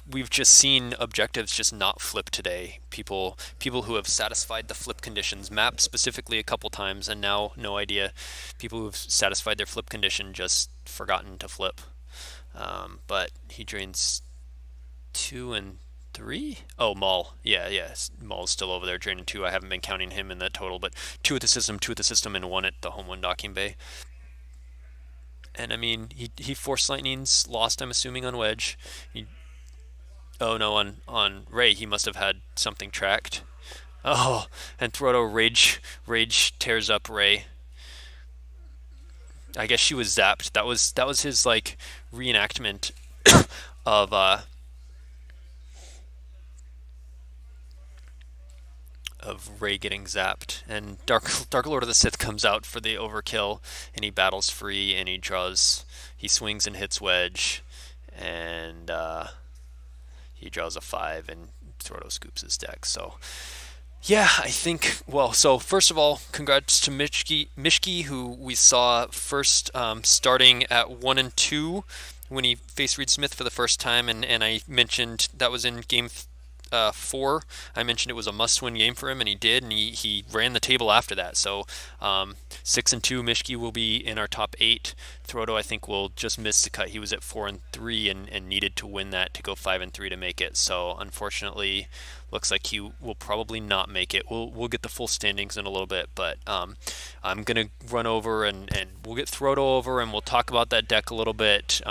we've just seen objectives just not flip today. People who have satisfied the flip conditions, map specifically a couple times, and now no idea. People who have satisfied their flip condition just forgotten to flip. But he drains 2 and 3. Oh, Maul. Yeah. Maul's still over there draining 2. I haven't been counting him in that total, but 2 at the system, 2 at the system, and 1 at the home 1 docking bay. And I mean, he Force Lightning's lost, I'm assuming, on Wedge. Oh no, on Ray, he must have had something tracked. Oh, and Throtto rage tears up Ray. I guess she was zapped. That was his like reenactment of Ray getting zapped. And Dark Lord of the Sith comes out for the overkill, and he battles free, and he swings and hits Wedge, and he draws a 5, and Throtto scoops his deck. So yeah, I think. Well, so first of all, congrats to Mischke, who we saw first starting at 1 and 2 when he faced Reed Smith for the first time, and I mentioned that was in game 4. I mentioned it was a must-win game for him, and he did, and he ran the table after that. So 6 and 2, Mischke will be in our top 8. Throtto, I think, will just miss the cut. He was at 4 and 3 and needed to win that to go 5 and 3 to make it. So unfortunately, looks like he will probably not make it. We'll get the full standings in a little bit, but I'm gonna run over and we'll get Throtto over, and we'll talk about that deck a little bit.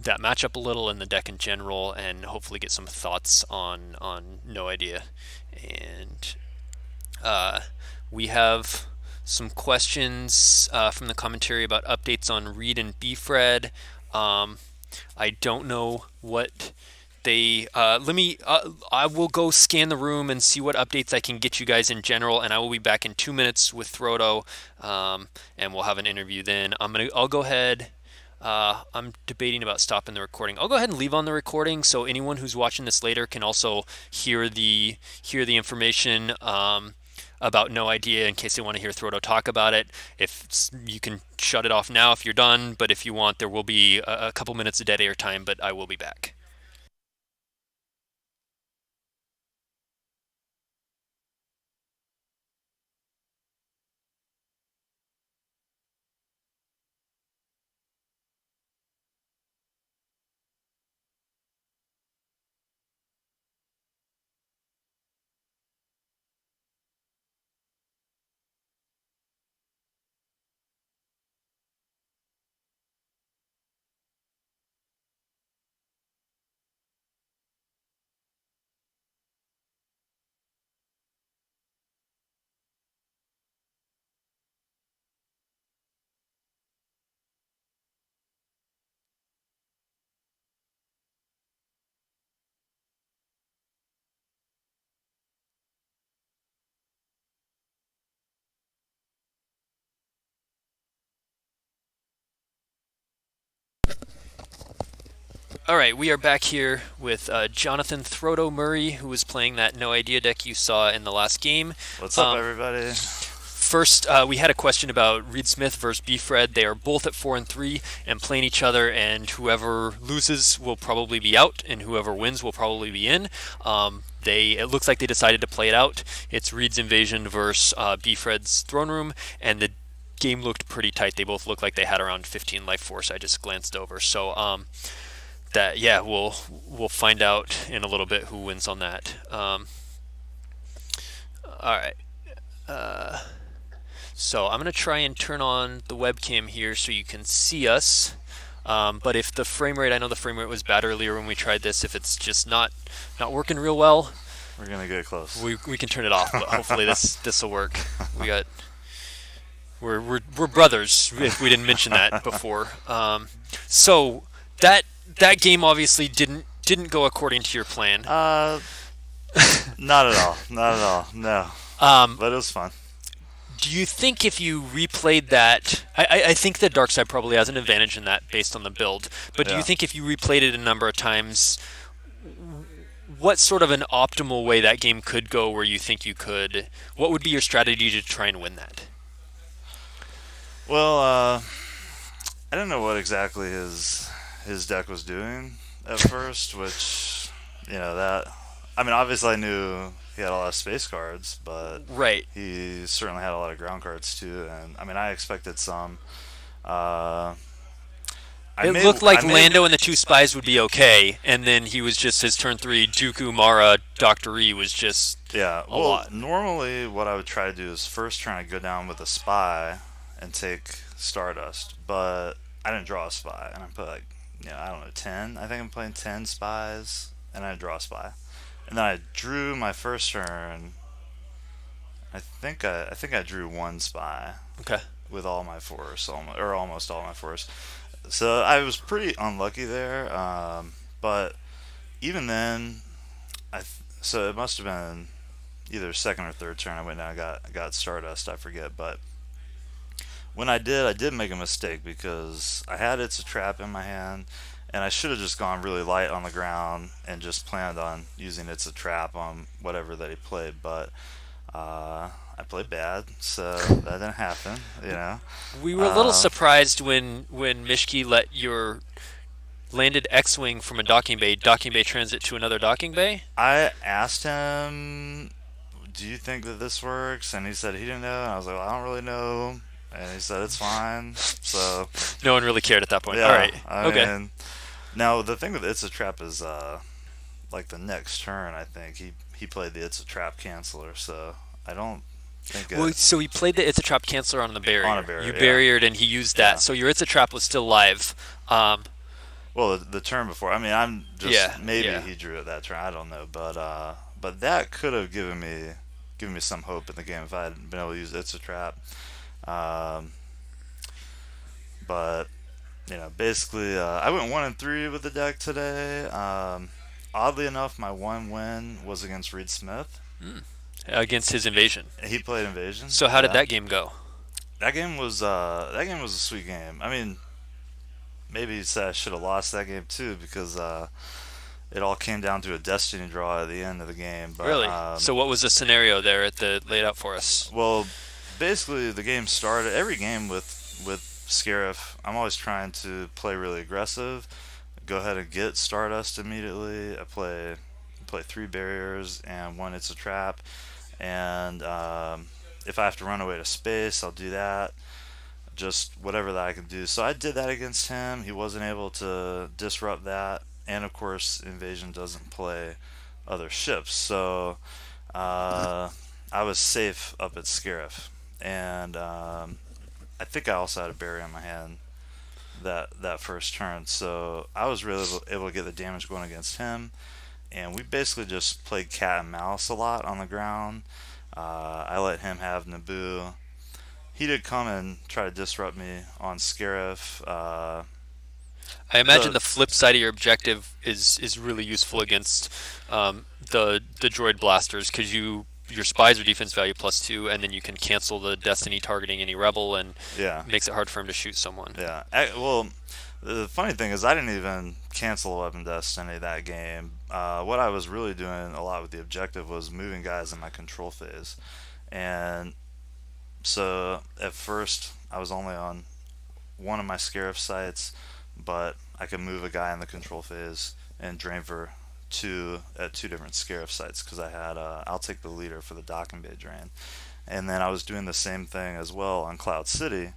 That matchup a little, and the deck in general, and hopefully get some thoughts on No Idea. And we have some questions from the commentary about updates on Reed and Beefred. I don't know what they let me I will go scan the room and see what updates I can get you guys in general, and I will be back in 2 minutes with Throtto, and we'll have an interview then. I'll go ahead. I'm debating about stopping the recording. I'll go ahead and leave on the recording, so anyone who's watching this later can also hear the information about No Idea in case they want to hear Throtto talk about it. If you can shut it off now if you're done, but if you want, there will be a couple minutes of dead air time, but I will be back. All right, we are back here with Jonathan Throto Murray, who was playing that No Idea deck you saw in the last game. What's up, Um, everybody? First, we had a question about Reed Smith versus Beefred. They are both at 4-3 and playing each other, and whoever loses will probably be out, and whoever wins will probably be in. It looks like they decided to play it out. It's Reed's Invasion versus Beefred's Throne Room, and the game looked pretty tight. They both looked like they had around 15 life force. I just glanced over. So that yeah, we'll find out in a little bit who wins on that. All right. So I'm going to try and turn on the webcam here so you can see us. But if the frame rate, I know the frame rate was bad earlier when we tried this. If it's just not working real well, We're gonna get close. we can turn it off. But hopefully this will work. We got we're brothers. If we didn't mention that before. So that game obviously didn't go according to your plan. Not at all. Not at all. No. Um, But it was fun. Do you think if you replayed that, I think the dark side probably has an advantage in that based on the build, but do you Yeah. think if you replayed it a number of times, what sort of an optimal way that game could go where you think you could, what would be your strategy to try and win that? Well, I don't know what exactly his deck was doing at first, which that. I mean, obviously I knew he had a lot of space cards, but Right. he certainly had a lot of ground cards too. And I mean, I expected some. Uh, I It made looked I like made Lando and the two spies would be okay, and then he was just his turn three, Dooku, Mara, Dr. E was just Yeah, a well, lot. normally what I would try to do is first try to go down with a spy and take Stardust, but I didn't draw a spy, and I put like, I don't know, 10. I think I'm playing 10 spies, and I draw a spy. And then I drew my first turn. I think I drew one spy Okay. with all my force, or almost all my force. So I was pretty unlucky there, but even then, so it must have been either second or third turn. I went down, got Stardust. I forget, but when I did make a mistake because I had It's a Trap in my hand, and I should have just gone really light on the ground and just planned on using It's a Trap on whatever that he played. But I played bad, so that didn't happen. We were a little Uh, surprised when Mischke let your landed X-wing from a docking bay transit to another docking bay. I asked him, "Do you think that this works?" And he said he didn't know. And I was like, well, "I don't really know." And he said it's fine. So No one really cared at that point. All yeah, right. I Okay. mean, now the thing with It's a Trap is like the next turn. I think he played the It's a Trap canceller, so I don't think Well, it so he played the It's a Trap canceller on the barrier. on a barrier. You Yeah, barriered and he used that. yeah. So your It's a Trap was still live. Um, Well, the turn before. I mean, I'm just yeah. maybe Yeah. he drew it that turn. I don't know, but that could have given me some hope in the game if I had been able to use It's a Trap. Um, but basically, I went 1-3 with the deck today. Oddly enough, my one win was against Reed Smith. Against his invasion. He played Invasion. So how did Yeah, that game go? that game was a sweet game. I mean, maybe I should have lost that game too because it all came down to a destiny draw at the end of the game. But Really? So what was the scenario there at the laid out for us? well, basically the game started every game with Scarif. I'm always trying to play really aggressive. Go ahead and get Stardust immediately. I play three barriers and one It's a Trap, and if I have to run away to space, I'll do that. Just whatever that I can do. So I did that against him. He wasn't able to disrupt that, and of course, Invasion doesn't play other ships, so I was safe up at Scarif, and I think I also had a barrier in my hand that first turn, so I was really able to get the damage going against him, and we basically just played cat and mouse a lot on the ground. I let him have Naboo. He did come and try to disrupt me on Scarif. I imagine The the flip side of your objective is really useful against the droid blasters because your spies are defense value +2, and then you can cancel the Destiny targeting any rebel, and Yeah, makes it hard for him to shoot someone. yeah. Well, the funny thing is, I didn't even cancel Weapon Destiny that game. What I was really doing a lot with the objective was moving guys in my control phase. And so at first, I was only on one of my Scarif sites, but I could move a guy in the control phase and drain for two at two different Scarif sites because I had I'll take the leader for the docking bay drain. And then I was doing the same thing as well on Cloud City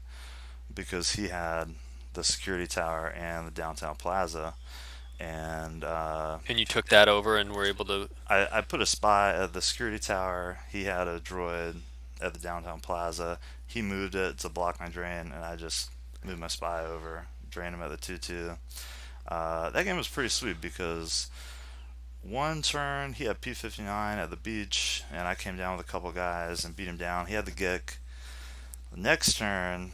because he had the security tower and the downtown plaza. And And you took that over and were able to. I put a spy at the security tower. He had a droid at the downtown plaza. He moved it to block my drain, and I just moved my spy over, drained him at the 2-2. That game was pretty sweet because one turn he had P-59 at the beach, and I came down with a couple guys and beat him down. He had the Gick. The next turn,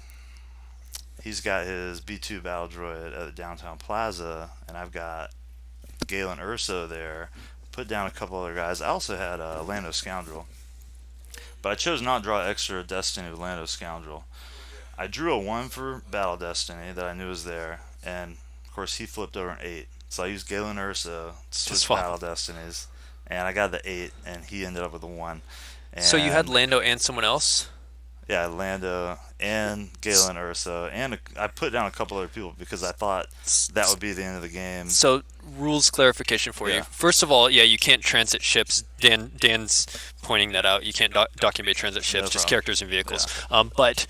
he's got his B2 battle droid at the downtown plaza, and I've got Galen Urso there. Put down a couple other guys. I also had Lando Scoundrel, but I chose not to draw extra Destiny with Lando Scoundrel. I drew a 1 for Battle Destiny that I knew was there, and of course he flipped over an 8. So I used Galen Urso to To switch swap. Battle Destinies, and I got the 8, and he ended up with a 1. So you had And Lando and someone else? yeah, Lando and Galen Urso, and I put down a couple other people because I thought that would be the end of the game. So rules clarification for you. Yeah, First of all, yeah, you can't transit ships. Dan's pointing that out. You can't document transit ships, no just problem. characters and vehicles. Yeah, But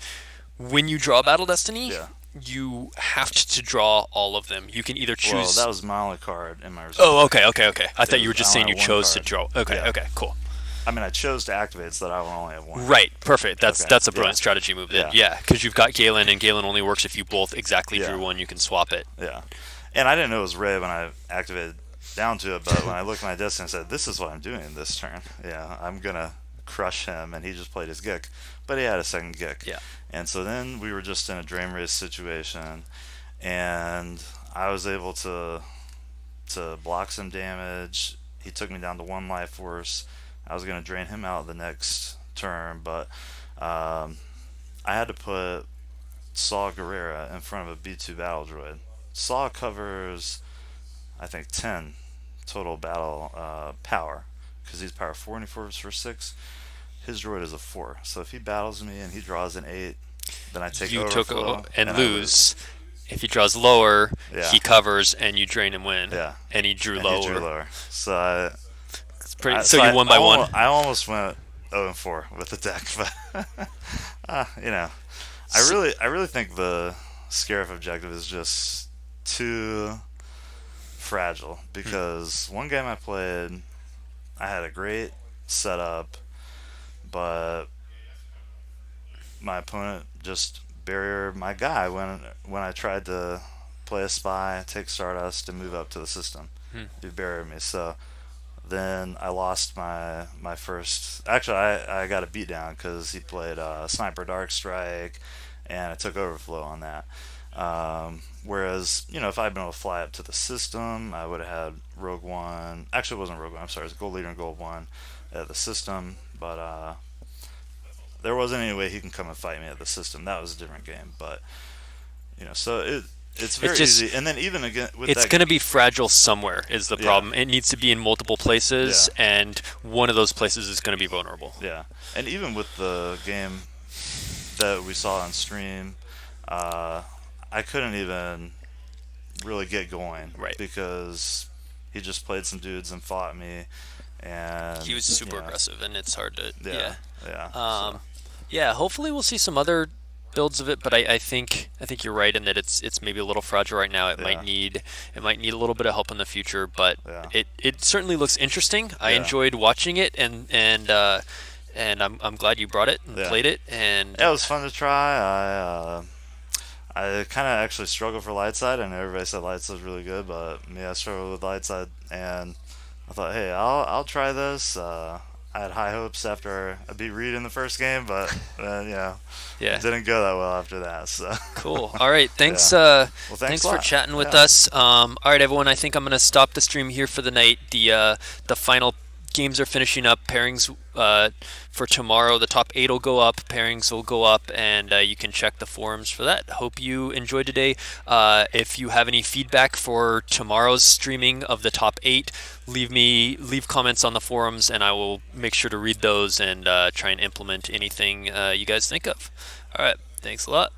when you draw Battle Destiny, yeah. you have to draw all of them. You can either Well, choose. that was my only card in my reserve. Oh, okay. I thought you were I just saying only you had one chose to card. draw. Yeah. Okay, cool. I mean, I chose to activate so that I will only have one. Right, perfect. That's Okay. that's a Yeah. brilliant strategy move then. Yeah. Yeah, because you've got Galen, and Galen only works if you both exactly Yeah. drew one. You can swap it. Yeah. And I didn't know it was red when I activated down to it, but when I looked at my destiny, I said, "This is what I'm doing this turn. Yeah, I'm gonna crush him," and he just played his Gick, but he had a second Gick. Yeah. And so then we were just in a drain race situation, and I was able to block some damage. He took me down to 1 life force. I was gonna drain him out the next turn, but um, I had to put Saw Gerrera in front of a B2 battle droid. Saw covers, I think, 10 total battle power because he's power 4 and he forwards for 6. His droid is a 4. So if he battles me and he draws an 8, then I take You took overflow and I lose. If he draws lower, Yeah. he covers and you drain and win. Yeah. And he drew And lower. he drew lower. So It's pretty. I, So I, you won by one. I almost went 0-4 with the deck, but you know, I really think the Scarif objective is just too fragile because one game I played, I had a great setup, but my opponent just barriered my guy when I tried to play a spy, take Stardust, and move up to the system. Hmm. He barriered me, so then I lost my first. Actually, I got a beatdown because he played Sniper Dark Strike, and I took overflow on that. Whereas, if I'd been able to fly up to the system, I would have had Rogue One. Actually, it wasn't Rogue One. I'm sorry, it was Gold Leader and Gold One at the system, but there wasn't any way he can come and fight me at the system. That was a different game, but so it's very just- easy. And then even again with It's that, going to be fragile somewhere is the Yeah. problem. It needs to be in multiple places, and one of those places is going to be vulnerable. yeah, and even with the game that we saw on stream, I couldn't even really get going, Right. Because he just played some dudes and fought me, and He was super aggressive, and it's hard to. Yeah, yeah. Um, Yeah, hopefully we'll see some other builds of it, but I think you're right in that it's maybe a little fragile right now. It Yeah. might need a little bit of help in the future, but Yeah. it certainly looks interesting. I Yeah. enjoyed watching it, and I'm glad you brought it and Yeah. played it. And Yeah, it was fun to try. I kind of actually struggled for light side. I know everybody said light side was really good, but me, I struggled with light side, and I thought, hey, I'll try this. I had high hopes after I beat Reed in the first game, but yeah, it didn't go that well after that. So cool. All right, thanks. Yeah. Well, Thanks thanks a for lot. chatting with Yeah. us. All right, everyone. I think I'm gonna stop the stream here for the night. The final games are finishing up. Pairings for tomorrow, the top 8 will go up, pairings will go up, and you can check the forums for that. Hope you enjoyed today. If you have any feedback for tomorrow's streaming of the top 8, leave comments on the forums, and I will make sure to read those and try and implement anything you guys think of. All right, thanks a lot.